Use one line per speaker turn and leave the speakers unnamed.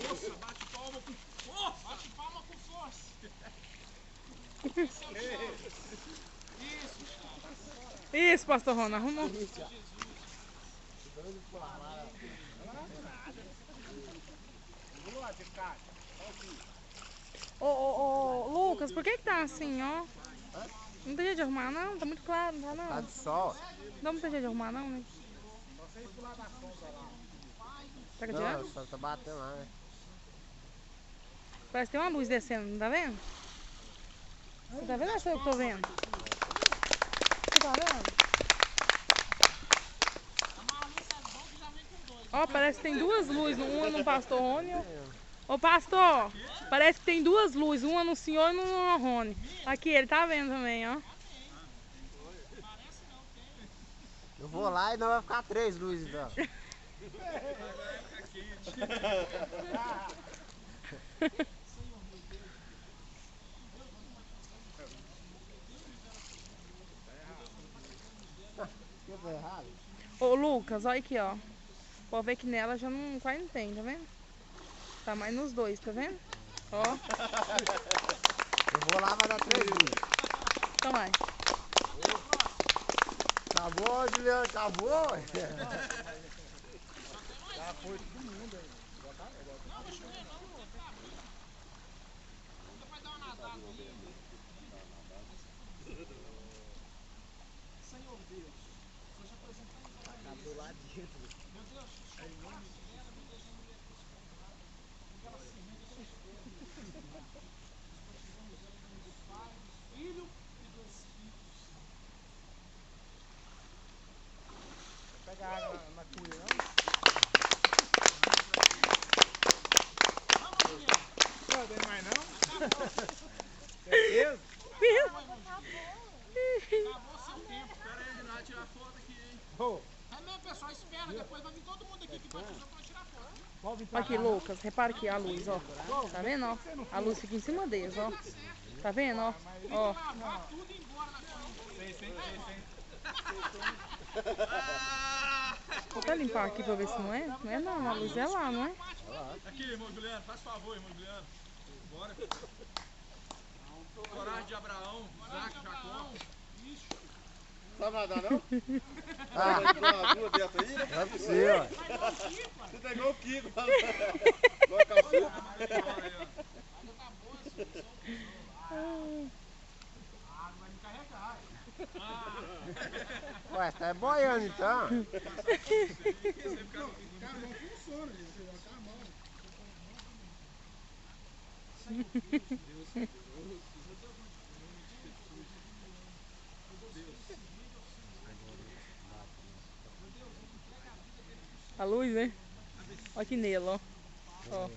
força, bate palma com força. Bate palma com força.
Isso, pastor Rona, arrumou. Ô, Lucas, por que tá assim, ó? Não tem jeito de arrumar, não? Tá muito claro, não tá, não?
Tá de sol.
Não tem jeito de arrumar, não, né? Tá
Não,
cadeado?
o sol tá batendo lá, né?
Parece que tem uma luz descendo, não tá vendo? Você tá vendo ou sou eu que tô vendo? Você tá vendo? Ó, parece que tem duas luzes, uma no pastor Rony. Ô pastor, parece que tem duas luzes, uma no senhor e uma no Rony. Aqui, ele tá vendo também, ó.
Eu vou lá e não vai ficar 3 luzes, então. Que foi errado?
Ô Lucas, olha aqui, ó. Pode ver que nela já não, quase não tem, tá vendo? Tá mais nos dois, tá vendo? Ó.
Eu vou lá, vai dar 3 luzes.
Então vai.
Acabou, Juliano, acabou.
Já foi todo mundo aí. Não, vai chover não, você tá bom. Ainda vai dar uma nadada ali. Senhor Deus, você já apresentou isso pra ele.
Acabou lá dentro.
Meu Deus, o Senhor passa dela, me deixa a mulher transformada. Aquela semente que espera. Nós batizamos ela em nome do Pai, do Filho e do Espírito Santo.
Pega água na cuia, não? Não tem mais não? Certeza?
Acabou seu tempo. Espera aí, Renato, tirar foto aqui, hein?
Oh,
É mesmo, pessoal, espera. Depois vai vir todo mundo aqui que batizou pra tirar foto.
pode vir pra
Aqui,
cá.
Lucas, repara aqui a luz, ó. Tá vendo, ó? A luz fica em cima deles, ó. Tá vendo, ó? Ó.
Lavar tudo e ir embora na corrida.
Sei.
Vou até limpar aqui pra ver se não é. Não é não, a luz é lá, não é?
Aqui, irmão Juliano, faz favor, irmão Juliano. Bora. Coragem de Abraão, Isaac, Jacó.
Sabe nadar não?
Ah,
Vai entrar uma rua dessa aí?
não é possível.
Você tá igual o Kiko. Coloca a fogo.
Ah, não vai me carregar.
Ué, tá é boiando então.
Cara, não funciona, gente. Você vai ficar mal.
A luz, né? Olha aqui nele, ó. Ó.